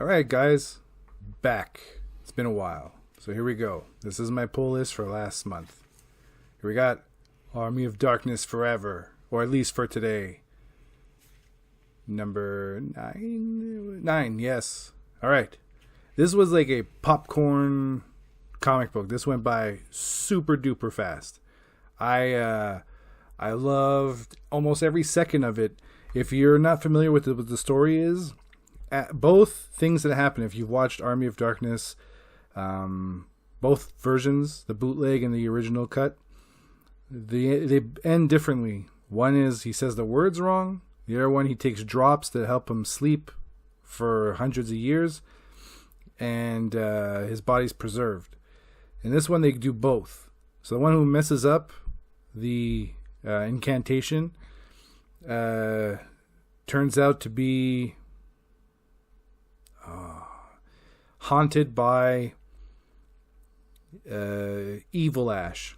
All right, guys, back. It's been a while. So here we go. This is my pull list for last month. Here we got Army of Darkness Forever, or at least for today. Number 9? 9, yes. All right. This was like a popcorn comic book. This went by super duper fast. I loved almost every second of it. If you're not familiar with what the story is, both things that happen, if you've watched Army of Darkness, both versions, the bootleg and the original cut, they end differently. One is he says the words wrong. The other one, he takes drops that help him sleep for hundreds of years, and his body's preserved. In this one, they do both. So the one who messes up the incantation turns out to be haunted by evil Ash.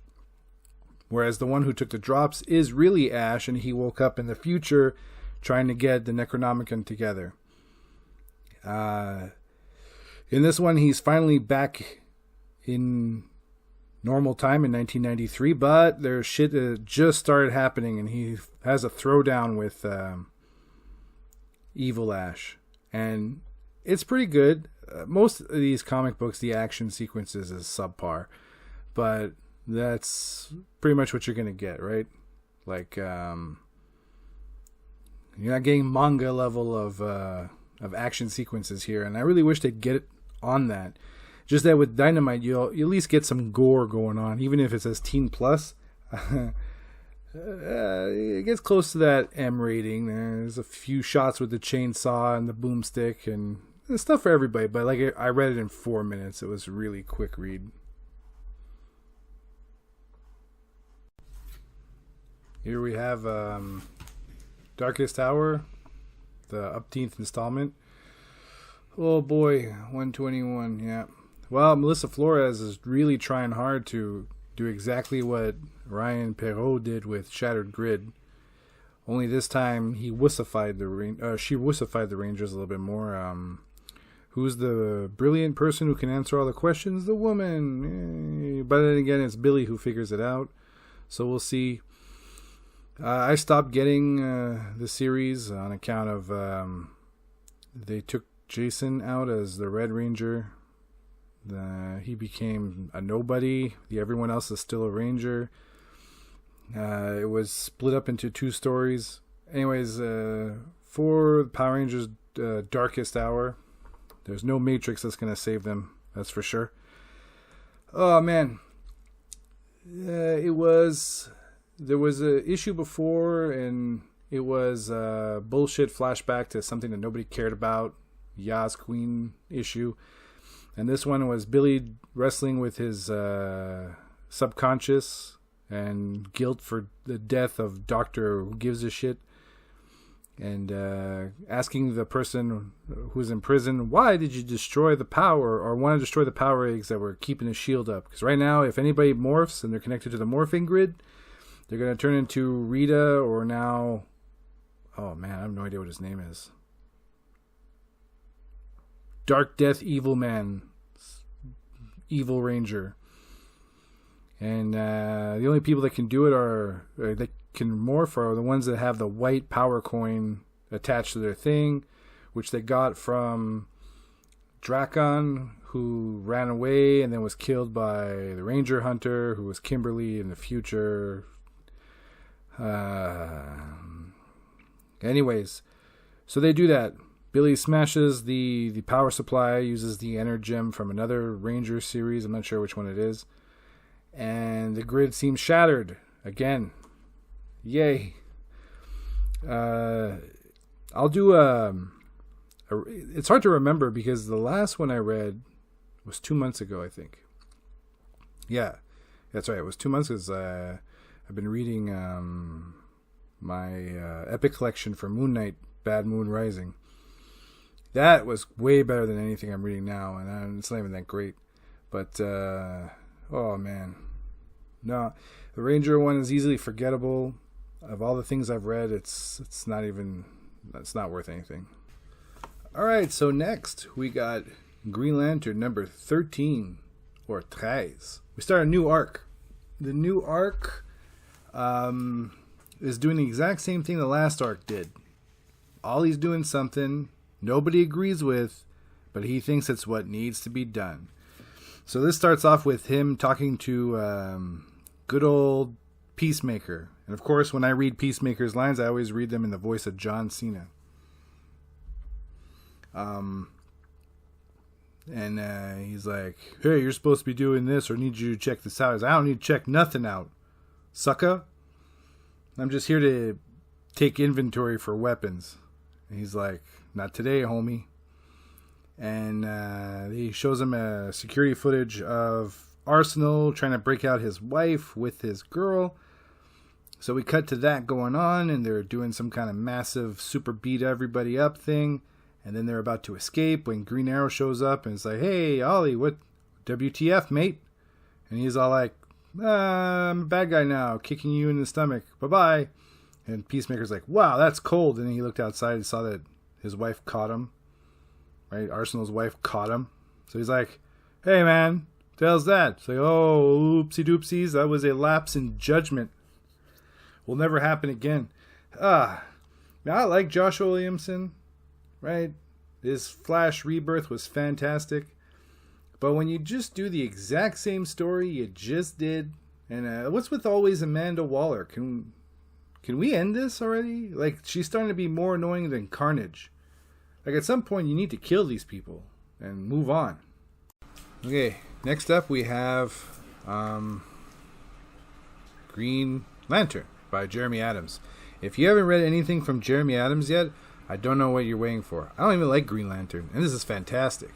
Whereas the one who took the drops is really Ash, and he woke up in the future trying to get the Necronomicon together. In this one, he's finally back in normal time in 1993, but there's shit that just started happening, and he has a throwdown with evil Ash. And it's pretty good. Most of these comic books, the action sequences is subpar, but that's pretty much what you're going to get, right? Like, you're not getting manga level of action sequences here, and I really wish they'd get it on that. Just that with Dynamite, you'll at least get some gore going on, even if it says teen plus. It gets close to that M rating. There's a few shots with the chainsaw and the boomstick, and there's stuff for everybody. But like, I read it in 4 minutes. It was a really quick read. Here we have Darkest Hour, the upteenth installment. Oh boy, 121, yeah. Well, Melissa Flores is really trying hard to do exactly what Ryan Perrault did with Shattered Grid. Only this time she wussified the Rangers a little bit more. Who's the brilliant person who can answer all the questions? The woman. But then again, it's Billy who figures it out. So we'll see. I stopped getting the series on account of they took Jason out as the Red Ranger. He became a nobody. Everyone else is still a Ranger. It was split up into 2 stories. Anyways, for Power Rangers Darkest Hour, there's no Matrix that's going to save them. That's for sure. Oh, man. There was an issue before, and it was a bullshit flashback to something that nobody cared about. Yas Queen issue. And this one was Billy wrestling with his subconscious and guilt for the death of Dr. Who Gives a Shit. And asking the person who's in prison, why did you destroy the power, or want to destroy the power eggs that were keeping the shield up? Because right now, if anybody morphs and they're connected to the morphing grid, they're going to turn into Rita, or now... Oh man, I have no idea what his name is. Dark Death Evil Man, Evil Ranger. And the only people that can do it that can morph are the ones that have the white power coin attached to their thing, which they got from Drakon, who ran away and then was killed by the Ranger Hunter, who was Kimberly in the future. Anyways, so they do that. Billy smashes the power supply, uses the Energem from another Ranger series. I'm not sure which one it is. And the grid seems shattered again. Yay. I'll do it's hard to remember because the last one I read was 2 months ago, I think. Yeah, that's right. It was 2 months because I've been reading my epic collection for Moon Knight, Bad Moon Rising. That was way better than anything I'm reading now, and it's not even that great. But, oh man. No, the Ranger one is easily forgettable. Of all the things I've read, it's not worth anything. All right, so next we got Green Lantern number 13, or 13. We start a new arc. The new arc is doing the exact same thing the last arc did. Ollie's doing something nobody agrees with, but he thinks it's what needs to be done. So this starts off with him talking to good old Peacemaker. And of course, when I read Peacemaker's lines, I always read them in the voice of John Cena. He's like, hey, you're supposed to be doing this, or need you to check this out. He's like, I don't need to check nothing out, sucker. I'm just here to take inventory for weapons. And he's like, not today, homie. And he shows him a security footage of Arsenal trying to break out his wife with his girl. So we cut to that going on, and they're doing some kind of massive super beat everybody up thing. And then they're about to escape when Green Arrow shows up and it's like, hey, Ollie, what WTF, mate? And he's all like, I'm a bad guy now, kicking you in the stomach. Bye-bye. And Peacemaker's like, wow, that's cold. And then he looked outside and saw that his wife caught him. Right? Arsenal's wife caught him. So he's like, hey, man, what the hell's that? It's like, oh, oopsie doopsies. That was a lapse in judgment. Will never happen again. Now, I like Josh Williamson. Right? His Flash Rebirth was fantastic. But when you just do the exact same story you just did, and what's with always Amanda Waller? Can we end this already? Like, she's starting to be more annoying than Carnage. Like, at some point, you need to kill these people and move on. Okay, next up we have Green Lantern by Jeremy Adams. If you haven't read anything from Jeremy Adams yet, I don't know what you're waiting for. I don't even like Green Lantern, and this is fantastic.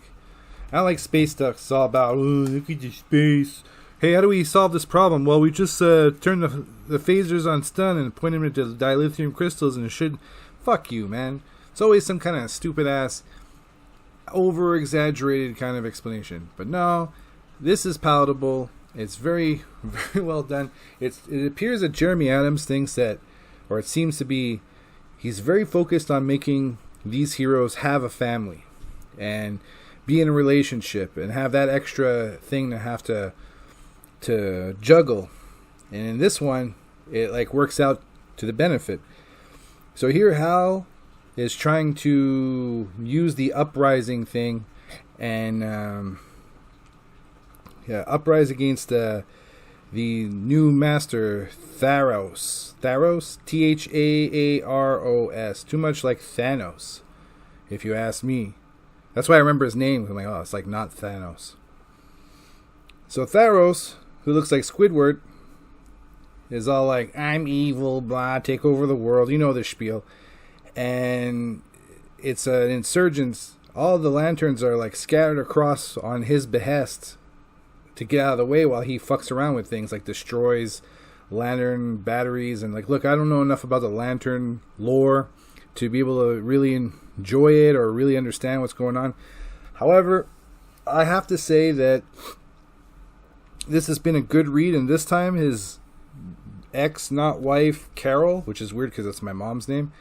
I don't like space stuff. It's all about, oh, look at the space. Hey, how do we solve this problem? Well, we just turn the phasers on stun and point them into dilithium crystals, and it should... Fuck you, man. It's always some kind of stupid-ass, over-exaggerated kind of explanation. But no, this is palatable. It's very, very well done. It appears that Jeremy Adams thinks that, or it seems to be, he's very focused on making these heroes have a family and be in a relationship and have that extra thing to have to juggle. And in this one, it like works out to the benefit. So here Hal is trying to use the uprising thing and uprise against the new master Tharos. Tharos? Thaaros. Too much like Thanos, if you ask me. That's why I remember his name. I'm like, oh, it's like not Thanos. So Tharos, who looks like Squidward, is all like, I'm evil, blah, take over the world. You know the spiel. And it's an insurgence. All the lanterns are like scattered across on his behest to get out of the way while he fucks around with things like destroys lantern batteries. And like, look, I don't know enough about the lantern lore to be able to really enjoy it or really understand what's going on. However, I have to say that this has been a good read, and this time his ex, not wife, Carol, which is weird because that's my mom's name,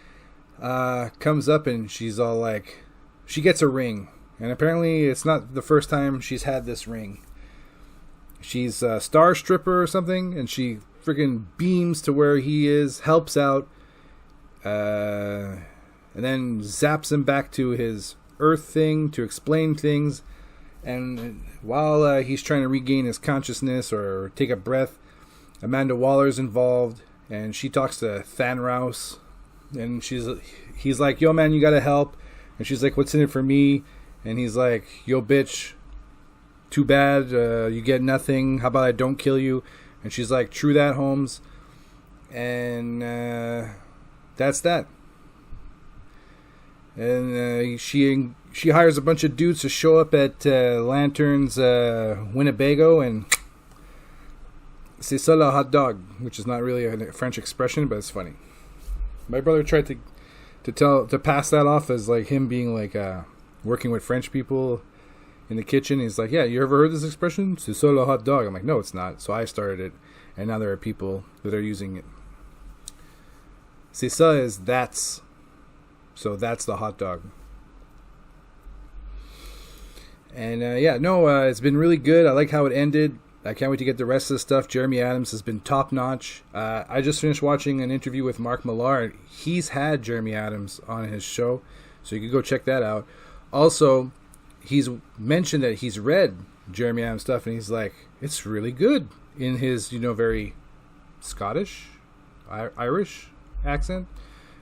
comes up and she's all like, she gets a ring, and apparently it's not the first time she's had this ring. She's a star stripper or something, and she freaking beams to where he is, helps out, and then zaps him back to his Earth thing to explain things. And while he's trying to regain his consciousness or take a breath, Amanda Waller's involved, and she talks to Thanos, and he's like, yo man, you gotta help. And she's like, what's in it for me? And he's like, yo bitch, too bad, you get nothing, how about I don't kill you? And she's like, true that, Holmes. And that's that. And she hires a bunch of dudes to show up at Lantern's Winnebago and c'est ça le hot dog, which is not really a French expression, but it's funny. My brother tried to pass that off as like him being like working with French people in the kitchen. He's like, yeah, you ever heard this expression? C'est ça le hot dog. I'm like, no, it's not. So I started it, and now there are people that are using it. C'est ça is that's. So that's the hot dog. And it's been really good. I like how it ended. I can't wait to get the rest of the stuff. Jeremy Adams has been top notch. I just finished watching an interview with Mark Millar. He's had Jeremy Adams on his show, so you can go check that out. Also, he's mentioned that he's read Jeremy Adams stuff, and he's like, it's really good in his, very Scottish, Irish accent.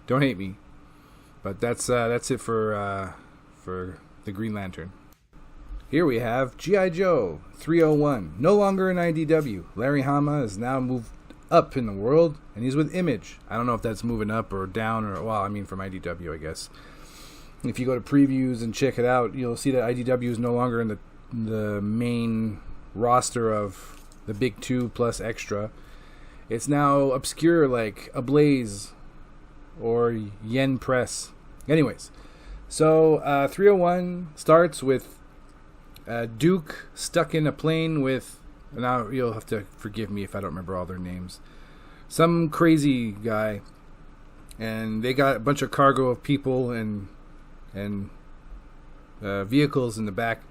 Don't hate me, but that's it for the Green Lantern. Here we have G.I. Joe 301, no longer in IDW. Larry Hama has now moved up in the world, and he's with Image. I don't know if that's moving up or down, from IDW, I guess. If you go to previews and check it out, you'll see that IDW is no longer in the main roster of the big two plus extra. It's now obscure like Ablaze or Yen Press. Anyways, so 301 starts with Duke stuck in a plane with, now you'll have to forgive me if I don't remember all their names, some crazy guy, and they got a bunch of cargo of people and vehicles in the back,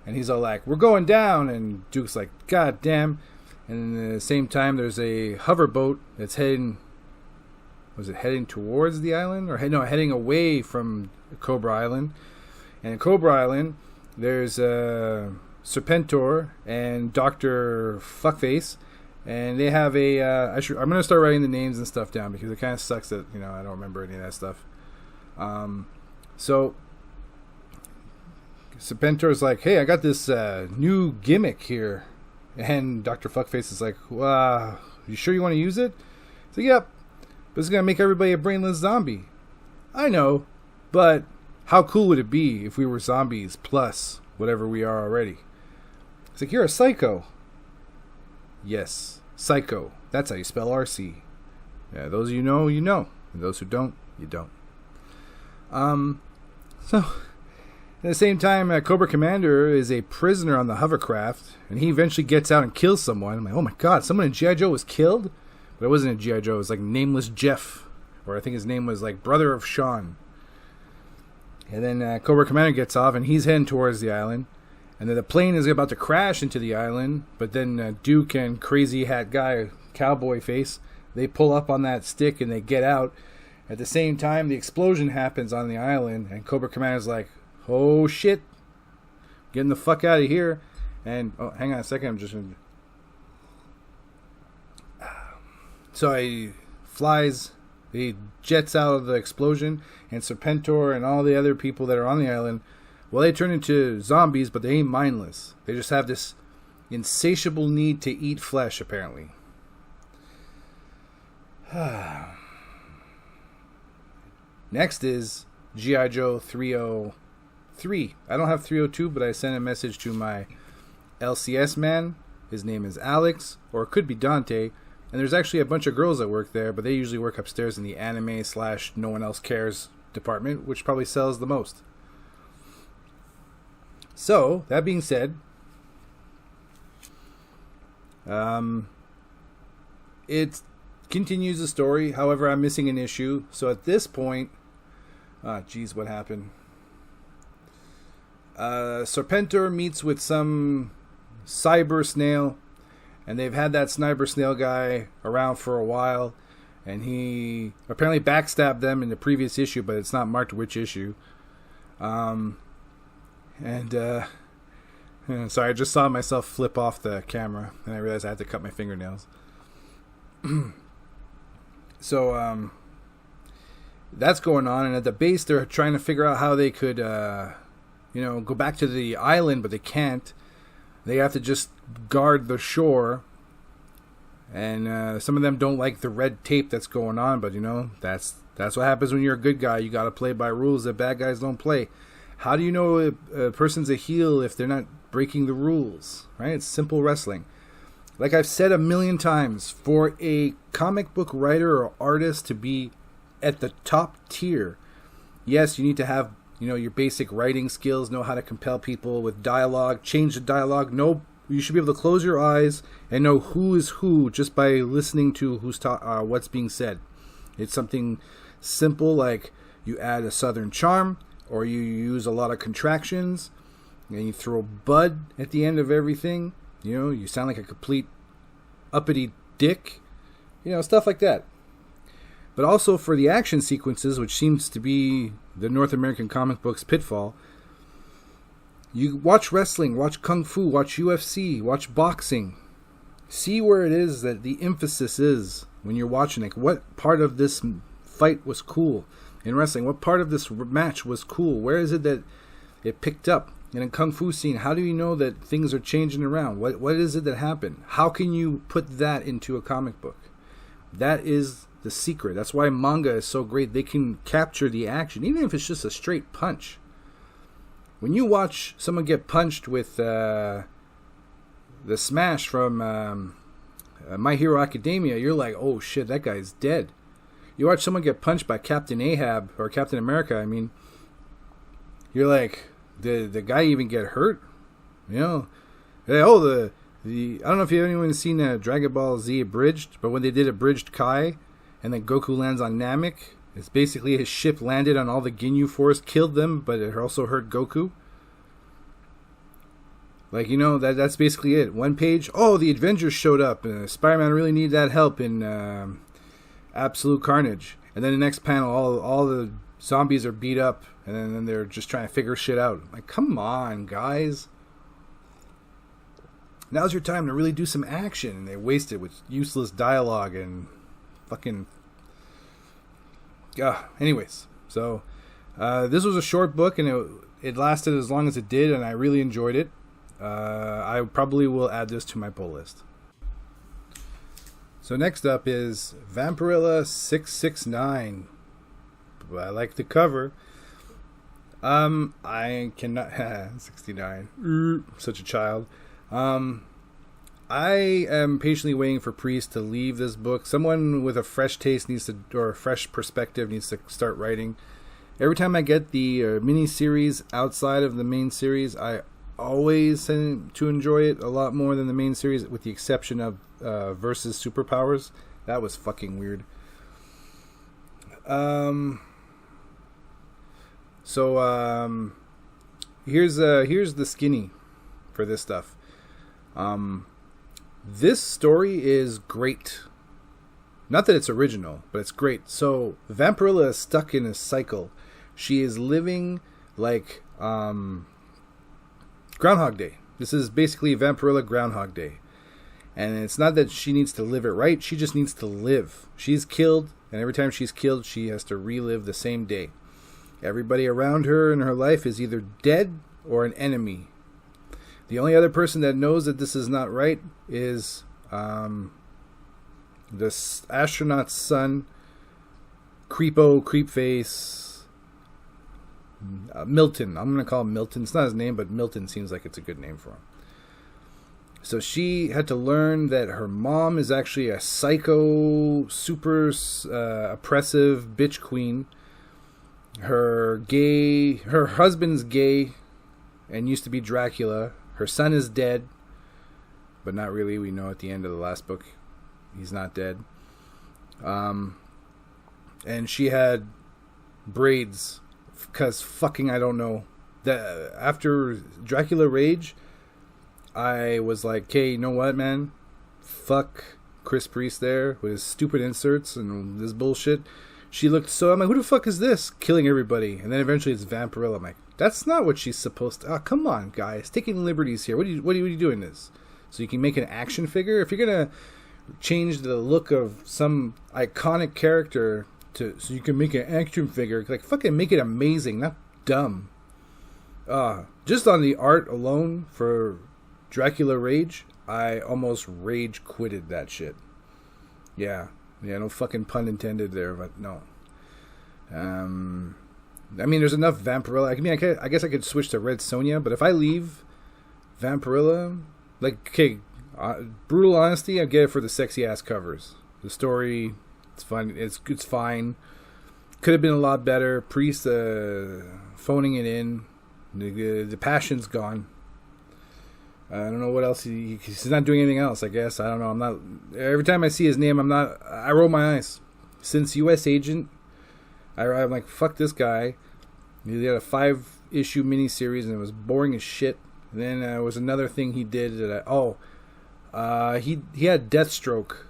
and he's all like, we're going down, and Duke's like, god damn. And at the same time there's a hoverboat that's heading towards the island, or heading away from Cobra Island. And in Cobra Island there's Serpentor and Dr. Fuckface, and they have I'm going to start writing the names and stuff down because it kind of sucks that I don't remember any of that stuff. So Serpentor's like, hey, I got this new gimmick here, and Dr. Fuckface is like, you sure you want to use it? He's like, yep, but it's going to make everybody a brainless zombie. I know, but how cool would it be if we were zombies plus whatever we are already? It's like, you're a psycho. Yes, psycho. That's how you spell RC. Yeah, those of you know, you know. And those who don't, you don't. So, at the same time, Cobra Commander is a prisoner on the hovercraft, and he eventually gets out and kills someone. I'm like, oh my god, someone in G.I. Joe was killed? But it wasn't in G.I. Joe, it was like Nameless Jeff. Or I think his name was like Brother of Sean. And then Cobra Commander gets off, and he's heading towards the island. And then the plane is about to crash into the island, but then Duke and Crazy Hat Guy, Cowboy Face, they pull up on that stick and they get out. At the same time, the explosion happens on the island, and Cobra Commander's like, oh shit, getting the fuck out of here. And, hang on a second, I'm just going to... So he flies, he jets out of the explosion, and Serpentor and all the other people that are on the island, well, they turn into zombies, but they ain't mindless. They just have this insatiable need to eat flesh, apparently. Next is G.I. Joe 303. I don't have 302, but I sent a message to my LCS man. His name is Alex, or it could be Dante. And there's actually a bunch of girls that work there, but they usually work upstairs in the anime / no one else cares department, which probably sells the most. So, that being said, it continues the story. However, I'm missing an issue. So at this point, what happened? Serpentor meets with some cyber snail, and they've had that cyber snail guy around for a while, and he apparently backstabbed them in the previous issue, but it's not marked which issue. Sorry, I just saw myself flip off the camera, and I realized I had to cut my fingernails. So, that's going on, and at the base, they're trying to figure out how they could, go back to the island, but they can't. They have to just guard the shore, and some of them don't like the red tape that's going on, but, that's what happens when you're a good guy. You gotta play by rules that bad guys don't play. How do you know a person's a heel if they're not breaking the rules, right? It's simple wrestling. Like I've said a million times, for a comic book writer or artist to be at the top tier, yes, you need to have, your basic writing skills, know how to compel people with dialogue, change the dialogue. No, you should be able to close your eyes and know who is who just by listening to what's being said. It's something simple like you add a southern charm, or you use a lot of contractions, and you throw Bud at the end of everything. You know, you sound like a complete uppity dick. You know, stuff like that. But also for the action sequences, which seems to be the North American comic books pitfall. You watch wrestling, watch kung fu, watch UFC, watch boxing. See where it is that the emphasis is when you're watching it. What part of this fight was cool in wrestling? What part of this match was cool? Where is it that it picked up? And in kung fu scene, how do you know that things are changing around? What is it that happened? How can you put that into a comic book? That is the secret. That's why manga is so great. They can capture the action, even if it's just a straight punch. When you watch someone get punched with the smash from My Hero Academia, you're like, oh shit, that guy's dead. You watch someone get punched by Captain Ahab, or Captain America, I mean, you're like, did the guy even get hurt? You know, I don't know if anyone's seen Dragon Ball Z Abridged, but when they did Abridged Kai, and then Goku lands on Namek, it's basically his ship landed on all the Ginyu Force, killed them, but it also hurt Goku. Like, you know, that's basically it. One page, oh, the Avengers showed up, and Spider-Man really needed that help in Absolute Carnage. And then the next panel, all the zombies are beat up, and then they're just trying to figure shit out. Like, come on, guys. Now's your time to really do some action. And they waste it with useless dialogue and fucking... anyways, so this was a short book, and it lasted as long as it did, and I really enjoyed it. I probably will add this to my pull list. So next up is Vampirella 669. I like the cover. I cannot... 69. Such a child. I am patiently waiting for Priest to leave this book. Someone with a fresh taste needs to, or a fresh perspective needs to start writing. Every time I get the mini-series outside of the main series, I always tend to enjoy it a lot more than the main series, with the exception of Versus Superpowers. That was fucking weird. Here's the skinny for this stuff. This story is great. Not that it's original, but it's great. So Vampirella is stuck in a cycle. She is living like Groundhog Day. This is basically Vampirella Groundhog Day. And it's not that she needs to live it right. She just needs to live. She's killed, and every time she's killed, she has to relive the same day. Everybody around her in her life is either dead or an enemy. The only other person that knows that this is not right is this astronaut's son, Creepface, Milton. I'm going to call him Milton. It's not his name, but Milton seems like it's a good name for him. So she had to learn that her mom is actually a psycho, super oppressive bitch queen. Her husband's gay and used to be Dracula. Her son is dead, but not really. We know at the end of the last book he's not dead. And she had braids, because fucking I don't know. After Dracula Rage, I was like, hey, you know what, man? Fuck Chris Priest there with his stupid inserts and this bullshit. She looked so... I'm like, who the fuck is this? Killing everybody. And then eventually it's Vampirella. I'm like, that's not what she's supposed to... Oh, come on, guys. Taking liberties here. What are you doing this? So you can make an action figure? If you're going to change the look of some iconic character so you can make an action figure, like, fucking make it amazing, not dumb. Just on the art alone for Dracula Rage, I almost rage quitted that shit. Yeah, no fucking pun intended there, but no. I mean, there's enough Vampirella. I guess I could switch to Red Sonja, but if I leave Vampirella, like, okay, brutal honesty, I get it for the sexy ass covers. The story, it's fun. It's fine. Could have been a lot better. Priest phoning it in. The passion's gone. I don't know what else he's not doing anything else. I guess I don't know. I'm not. Every time I see his name, I roll my eyes. Since U.S. Agent, I'm like, fuck this guy. He had a 5 issue miniseries, and it was boring as shit. And then there was another thing he did that he had Deathstroke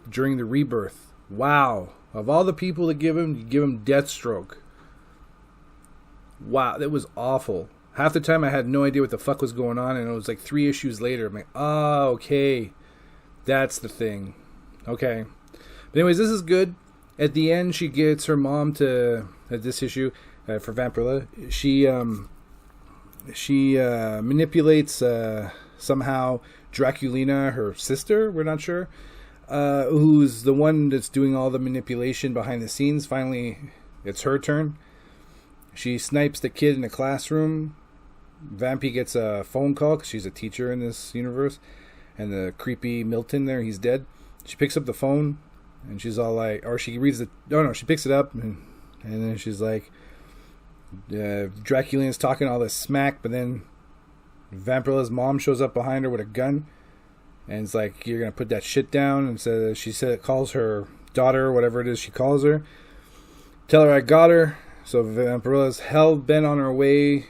during the Rebirth. Wow. Of all the people to give him, you give him Deathstroke. Wow, that was awful. Half the time I had no idea what the fuck was going on, and it was like 3 issues later. I'm like, oh, okay. That's the thing. Okay. But anyways, this is good. At the end, she gets her mom to, at this issue, for Vampirella, she manipulates somehow Draculina, her sister, we're not sure, who's the one that's doing all the manipulation behind the scenes. Finally, it's her turn. She snipes the kid in the classroom. Vampy gets a phone call because she's a teacher in this universe, and the creepy Milton there, he's dead. She picks up the phone, and she's all like, or she reads the, she picks it up, and then she's like, Draculina's talking all this smack, but then Vampirella's mom shows up behind her with a gun, and it's like, you're gonna put that shit down. And so she calls her daughter, whatever it is she calls her, tell her I got her. So Vampirella's hell bent on her way,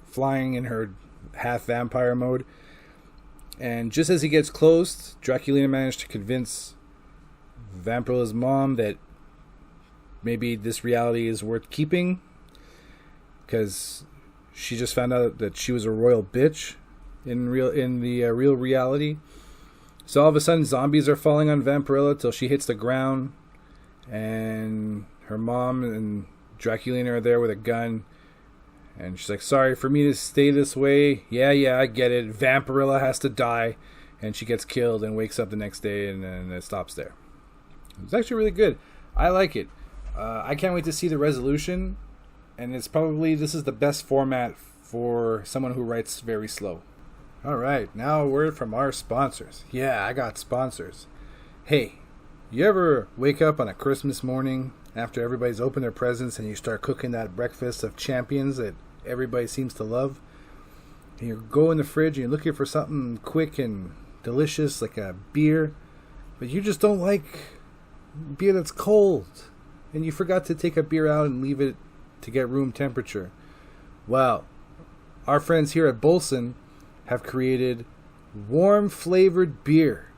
flying in her half vampire mode. And just as he gets close, Draculina managed to convince Vampirella's mom that maybe this reality is worth keeping, because she just found out that she was a royal bitch in the real reality. So all of a sudden, zombies are falling on Vampirella till she hits the ground, and her mom and Draculina are there with a gun, and she's like, sorry for me to stay this way. Yeah, I get it. Vampirella has to die, and she gets killed and wakes up the next day, and then it stops there. It's actually really good. I like it. I can't wait to see the resolution, and this is the best format for someone who writes very slow. Alright, now a word from our sponsors. Yeah, I got sponsors. Hey, you ever wake up on a Christmas morning after everybody's opened their presents and you start cooking that breakfast of champions that everybody seems to love? And you go in the fridge and you're looking for something quick and delicious like a beer, but you just don't like beer that's cold, and you forgot to take a beer out and leave it to get room temperature. Well, our friends here at Bolson have created warm flavored beer.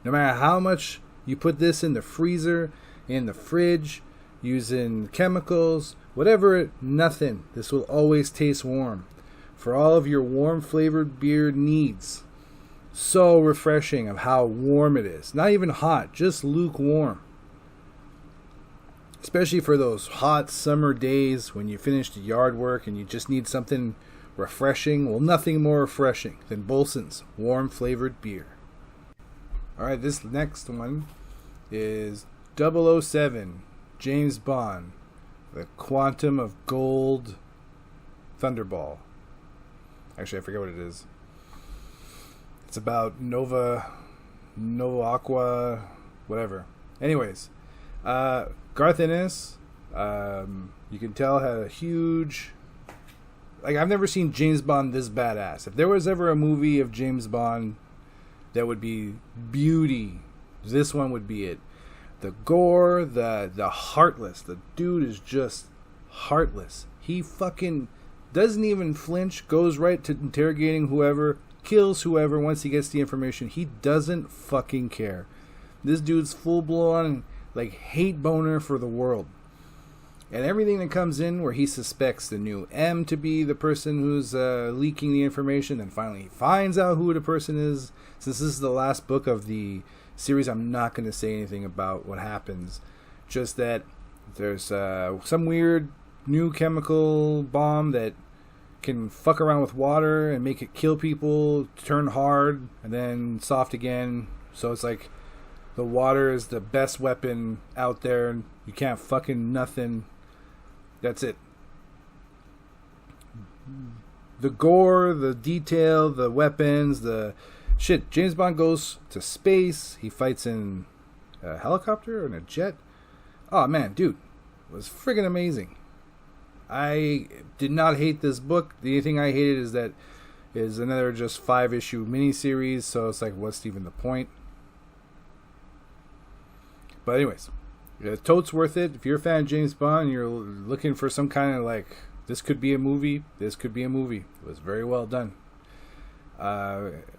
No matter how much you put this in the freezer, in the fridge, using chemicals, whatever, nothing. This will always taste warm. For all of your warm flavored beer needs. So refreshing of how warm it is. Not even hot, just lukewarm. Especially for those hot summer days when you finish the yard work and you just need something refreshing. Well, nothing more refreshing than Bolson's warm flavored beer. Alright, this next one is 007 James Bond, the Quantum of Gold Thunderball. Actually, I forget what it is. It's about Nova Aqua, whatever. Anyways, Garth Ennis, you can tell, had a huge... I've never seen James Bond this badass. If there was ever a movie of James Bond that would be beauty, this one would be it. The gore, the heartless. The dude is just heartless. He fucking doesn't even flinch, goes right to interrogating whoever, kills whoever once he gets the information. He doesn't fucking care. This dude's full-blown, hate boner for the world. And everything that comes in where he suspects the new M to be the person who's leaking the information, then finally he finds out who the person is. Since this is the last book of the series, I'm not going to say anything about what happens. Just that there's some weird new chemical bomb that can fuck around with water and make it kill people, turn hard, and then soft again. So it's like the water is the best weapon out there, and you can't fucking nothing. That's it. The gore, the detail, the weapons, the shit. James Bond goes to space. He fights in a helicopter or in a jet. Oh man, dude, it was friggin' amazing. I did not hate this book. The only thing I hated is that is another just 5-issue miniseries. So it's like, what's even the point? But anyways, totes worth it. If you're a fan of James Bond and you're looking for some kind of This could be a movie. This could be a movie. It was very well done.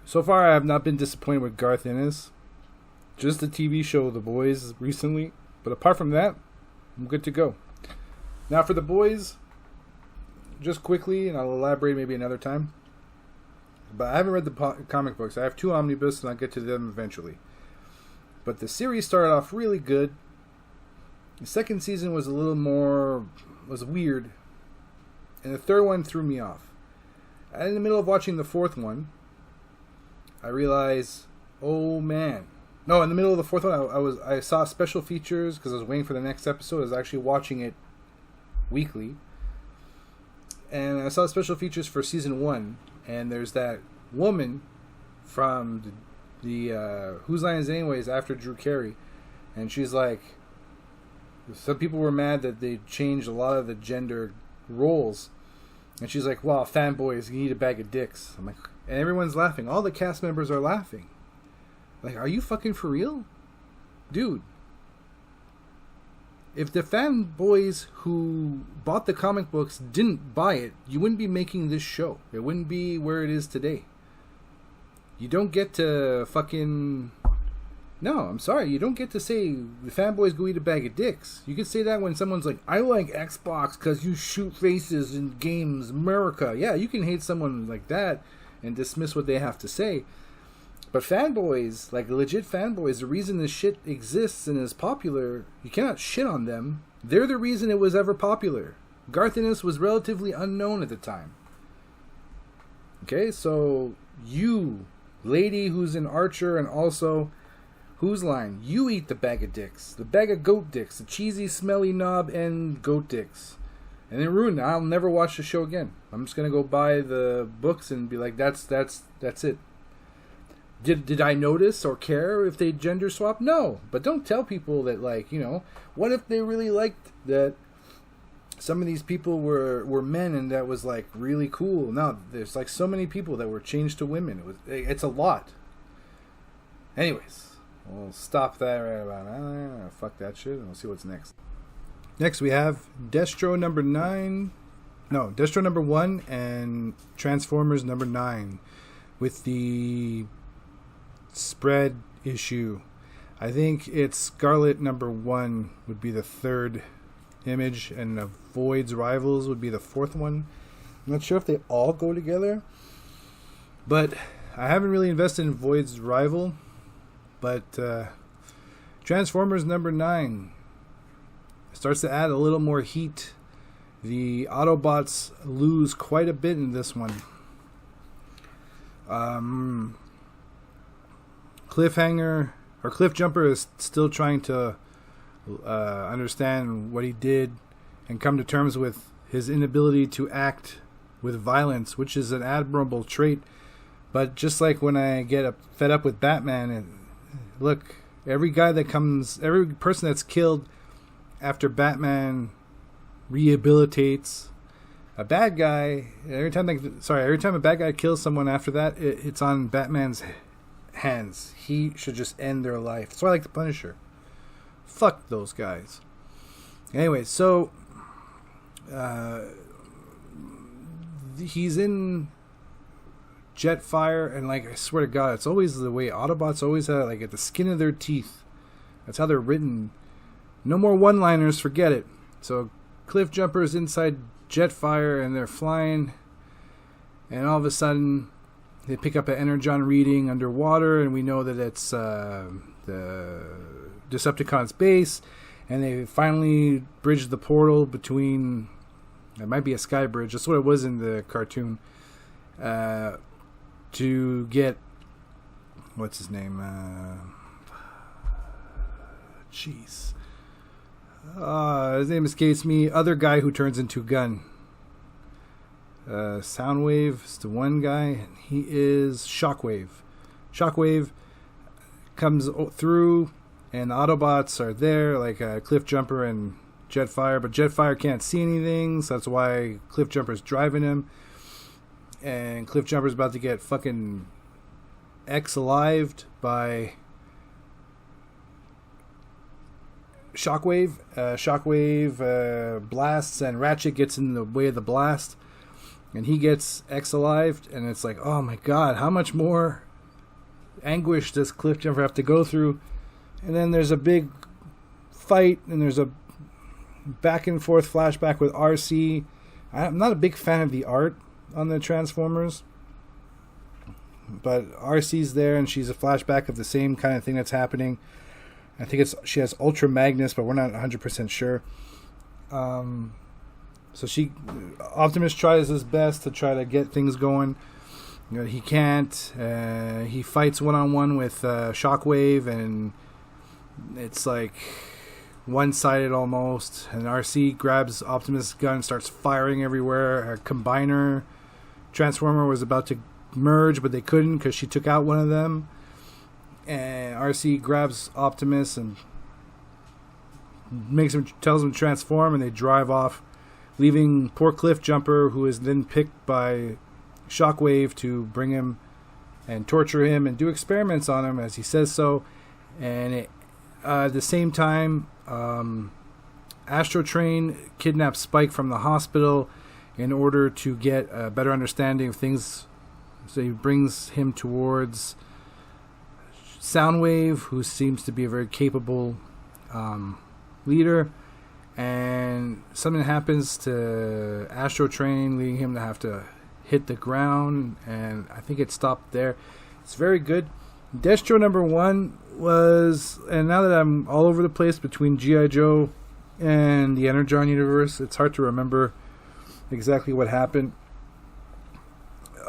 So far, I have not been disappointed with Garth Ennis. Just the TV show The Boys recently. But apart from that, I'm good to go. Now for The Boys, just quickly, and I'll elaborate maybe another time. But I haven't read the comic books. I have 2 omnibus, and I'll get to them eventually. But the series started off really good. The second season was a little more... was weird. And the third one threw me off. And in the middle of watching the fourth one, I realized, oh man. No, in the middle of the fourth one, I saw special features because I was waiting for the next episode. I was actually watching it weekly. And I saw special features for season 1. And there's that woman from the Whose Line Is It Anyways after Drew Carey. And she's like, some people were mad that they changed a lot of the gender roles. And she's like, wow, fanboys, you need a bag of dicks. I'm like, and everyone's laughing. All the cast members are laughing. Like, are you fucking for real? Dude. If the fanboys who bought the comic books didn't buy it, you wouldn't be making this show. It wouldn't be where it is today. You don't get to fucking... No, I'm sorry. You don't get to say the fanboys go eat a bag of dicks. You can say that when someone's like, I like Xbox because you shoot faces in games, America. Yeah, you can hate someone like that and dismiss what they have to say. But fanboys, like legit fanboys, the reason this shit exists and is popular, you cannot shit on them. They're the reason it was ever popular. Garth Ennis was relatively unknown at the time. Okay, so you, lady who's an Archer and also... Whose Line? You eat the bag of dicks. The bag of goat dicks. The cheesy, smelly knob and goat dicks. And then ruined it. I'll never watch the show again. I'm just going to go buy the books and be like, that's it. Did I notice or care if they gender swap? No. But don't tell people that, like, you know, what if they really liked that some of these people were men and that was, like, really cool. Now, there's, like, so many people that were changed to women. It's a lot. Anyways. We'll stop that right about fuck that shit, and we'll see what's next. Next, we have Destro number 9. No, Destro number 1 and Transformers number 9 with the spread issue. I think it's Scarlet number 1 would be the third image, and Void's Rivals would be the fourth one. I'm not sure if they all go together, but I haven't really invested in Void's Rival. But Transformers number 9 starts to add a little more heat. The Autobots lose quite a bit in this one. Cliffhanger or Cliffjumper is still trying to understand what he did and come to terms with his inability to act with violence, which is an admirable trait. But just like when I get fed up with Batman and look, every person that's killed after Batman rehabilitates a bad guy, every time a bad guy kills someone after that, it's on Batman's hands. He should just end their life. That's why I like the Punisher. Fuck those guys. Anyway, so he's in Jetfire, and like I swear to God, it's always the way Autobots always have, like at the skin of their teeth. That's how they're written. No more one-liners, forget it. So Cliffjumper is inside Jetfire, and they're flying, and all of a sudden they pick up an Energon reading underwater, and we know that it's the Decepticon's base, and they finally bridge the portal between. It might be a sky bridge. That's what it was in the cartoon. To get what's his name? Jeez. His name escapes me. Other guy who turns into Gun. Soundwave is the one guy. He is Shockwave. Shockwave comes through, and the Autobots are there, like Cliffjumper and Jetfire. But Jetfire can't see anything, so that's why Cliffjumper's driving him. And Cliffjumper's about to get fucking X-alived by Shockwave blasts, and Ratchet gets in the way of the blast, and he gets X-Alived, and it's like, oh my god, how much more anguish does Cliffjumper have to go through? And then there's a big fight, and there's a back and forth flashback with RC. I'm not a big fan of the art on the Transformers, but RC's there, and she's a flashback of the same kind of thing that's happening. I think she has Ultra Magnus, but we're not 100% sure. So Optimus tries his best to try to get things going. You know, he can't. He fights one-on-one with Shockwave, and it's like one-sided almost. And RC grabs Optimus' gun, starts firing everywhere. A combiner Transformer was about to merge, but they couldn't because she took out one of them. And RC grabs Optimus and tells him to transform, and they drive off, leaving poor Cliffjumper, who is then picked by Shockwave to bring him and torture him and do experiments on him as he says so. And at the same time, Astro Train kidnaps Spike from the hospital in order to get a better understanding of things. So he brings him towards Soundwave, who seems to be a very capable leader. And something happens to Astro Train, leading him to have to hit the ground. And I think it stopped there. It's very good. Destro #1 was, and now that I'm all over the place between G.I. Joe and the Energon universe, it's hard to remember exactly what happened.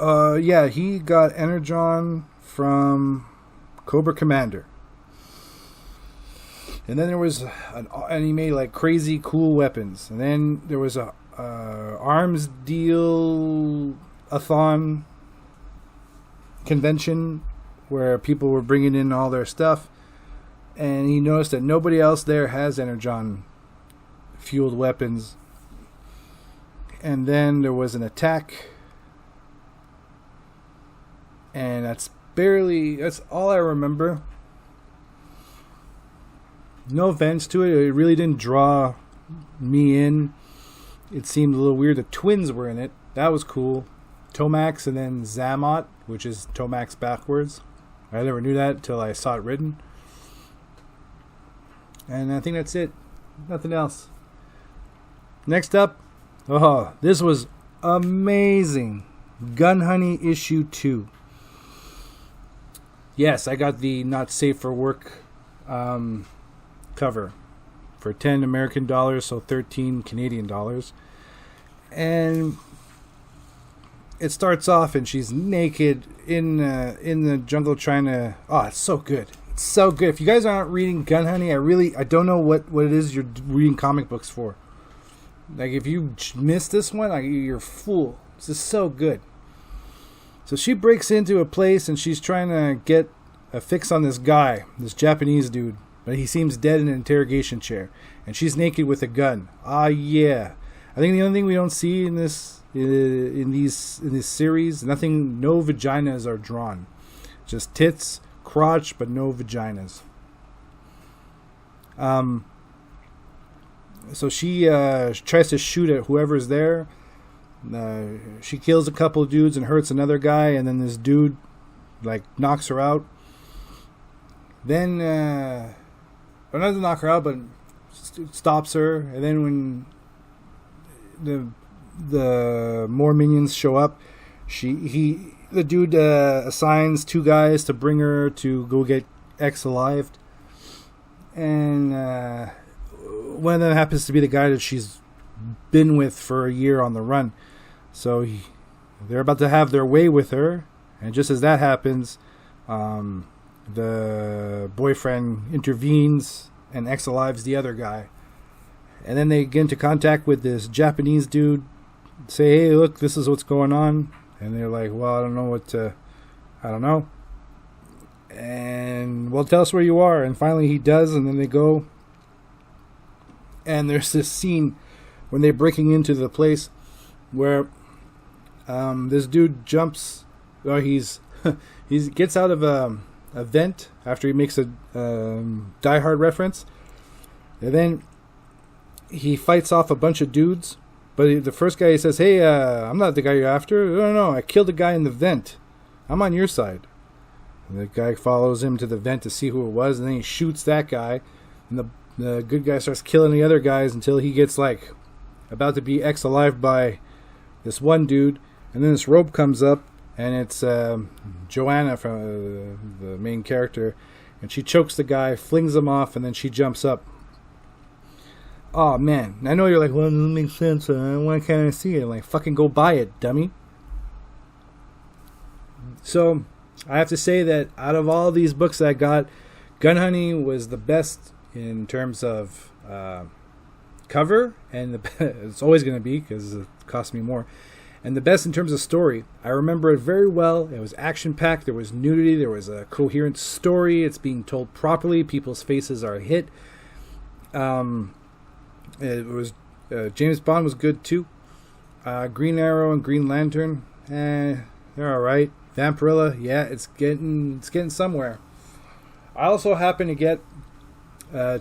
Yeah, he got Energon from Cobra Commander. And then there was and he made like crazy cool weapons. And then there was a arms deal-a-thon convention where people were bringing in all their stuff. And he noticed that nobody else there has Energon-fueled weapons. And then there was an attack. And that's all I remember. No offense to it. It really didn't draw me in. It seemed a little weird. The twins were in it. That was cool. Tomax and then Zammot, which is Tomax backwards. I never knew that until I saw it written. And I think that's it. Nothing else. Next up. Oh, this was amazing. Gun Honey issue 2. Yes, I got the not safe for work cover for $10 American, so 13 Canadian dollars. And it starts off and she's naked in the jungle trying to... Oh, it's so good. It's so good. If you guys aren't reading Gun Honey, I don't know what it is you're reading comic books for. Like, if you miss this one, you're a fool. This is so good. So she breaks into a place and she's trying to get a fix on this guy, this Japanese dude. But he seems dead in an interrogation chair. And she's naked with a gun. Ah, yeah. I think the only thing we don't see in this series, no vaginas are drawn. Just tits, crotch, but no vaginas. So she tries to shoot at whoever's there. She kills a couple of dudes and hurts another guy, and then this dude knocks her out. Then not to knock her out, but stops her. And then when the more minions show up, the dude assigns 2 guys to bring her to go get X-Alived. And one of them happens to be the guy that she's been with for a year on the run. So they're about to have their way with her, and just as that happens, the boyfriend intervenes and X-Alives the other guy. And then they get into contact with this Japanese dude, say, hey, look, this is what's going on. And they're like, well, I don't know. And, well, tell us where you are. And finally he does, and then they go. And there's this scene when they're breaking into the place where this dude jumps, or he gets out of a vent after he makes a Die Hard reference, And then he fights off a bunch of dudes. But the first guy, he says, hey, I'm not the guy you're after. No, I killed a guy in the vent. I'm on your side. And the guy follows him to the vent to see who it was, and then he shoots that guy. And the good guy starts killing the other guys until he gets, like, about to be alive by this one dude. And then this rope comes up, and it's Joanna, from the main character. And she chokes the guy, flings him off, and then she jumps up. Oh, man. I know you're like, well, it doesn't make sense. Why can't I see it? I'm like, fucking go buy it, dummy. So, I have to say that out of all these books that I got, Gun Honey was the best in terms of cover. And it's always going to be, because it cost me more. And the best in terms of story. I remember it very well. It was action-packed. There was nudity. There was a coherent story. It's being told properly. People's faces are hit. It was James Bond was good too. Green Arrow and Green Lantern, they're all right. Vampirilla, yeah, it's getting somewhere. I also happen to get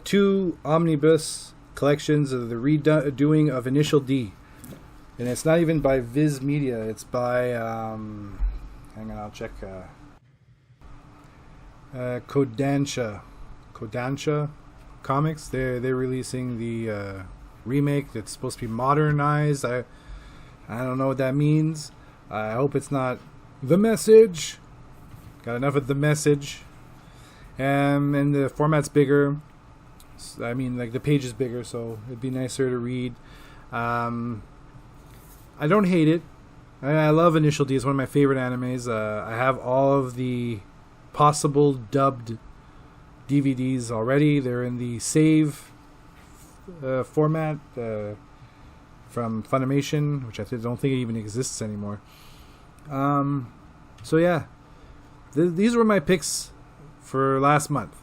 2 omnibus collections of the redoing of Initial D. And it's not even by Viz Media. It's by, hang on, I'll check. Kodansha Comics. They're releasing the remake that's supposed to be modernized. I don't know what that means. I hope it's not The Message. Got enough of The Message. And the format's bigger. I mean, like, the page is bigger, so it'd be nicer to read. I don't hate it. I love Initial D. It's one of my favorite animes. I have all of the possible dubbed DVDs already. They're in the save format from Funimation, which I don't think it even exists anymore. So yeah, these were my picks for last month.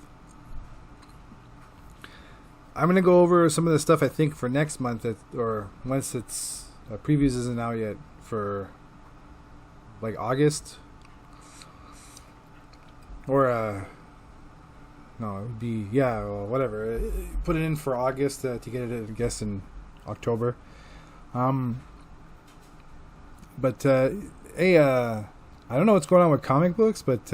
I'm going to go over some of the stuff I think for next month, or once it's previews isn't out yet, for like August, or no, it would be, yeah, well, whatever. Put it in for August to get it, I guess, in October. But hey, I don't know what's going on with comic books, but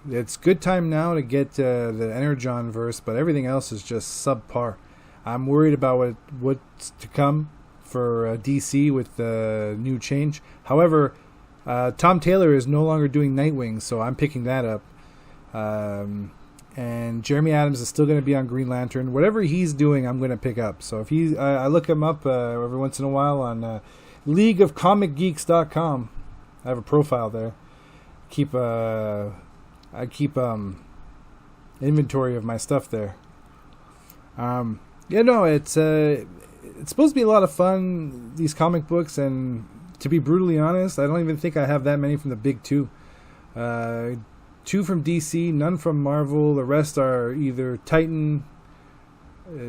it's good time now to get the Energon verse, but everything else is just subpar. I'm worried about what's to come for DC with the new change. However, Tom Taylor is no longer doing Nightwing, so I'm picking that up. And Jeremy Adams is still going to be on Green Lantern. Whatever he's doing, I'm going to pick up. So if I look him up every once in a while on LeagueOfComicGeeks.com. I have a profile there. I keep inventory of my stuff there. It's supposed to be a lot of fun, these comic books, and to be brutally honest, I don't even think I have that many from the big 2. 2 from DC, none from Marvel. The rest are either Titan,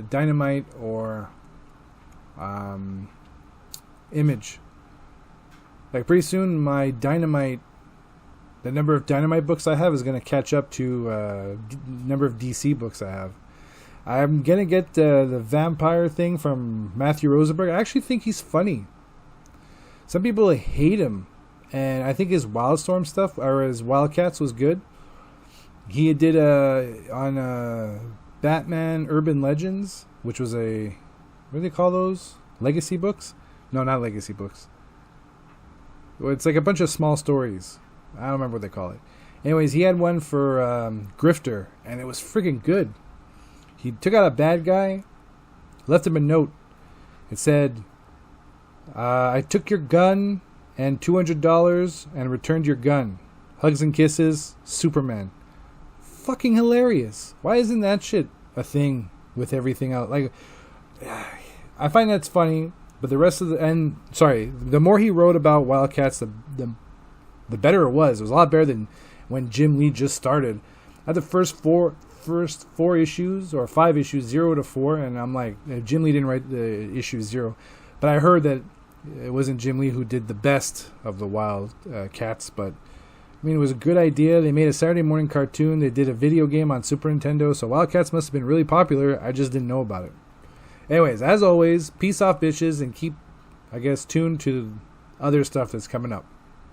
Dynamite, or Image. Like, pretty soon, the number of Dynamite books I have is going to catch up to the number of DC books I have. I'm going to get the vampire thing from Matthew Rosenberg. I actually think he's funny. Some people hate him. And I think his Wildstorm stuff, or his Wildcats, was good. He did on Batman Urban Legends, which was what do they call those? Legacy books? No, not legacy books. It's like a bunch of small stories. I don't remember what they call it. Anyways, he had one for Grifter, and it was freaking good. He took out a bad guy, left him a note. It said, I took your gun and $200 and returned your gun. Hugs and kisses, Superman. Fucking hilarious. Why isn't that shit a thing with everything else? Like, I find that's funny, but the rest of the more he wrote about Wildcats, the better it was. It was a lot better than when Jim Lee just started. I had the first four issues, or 5 issues, 0 to 4, and I'm like, Jim Lee didn't write the issue 0, but I heard that it wasn't Jim Lee who did the best of the Wild Cats, but mean, it was a good idea. They made a Saturday morning cartoon. They did a video game on Super Nintendo. So Wildcats must have been really popular. I just didn't know about it. Anyways, as always, peace off, bitches, and keep, I guess, tuned to other stuff that's coming up.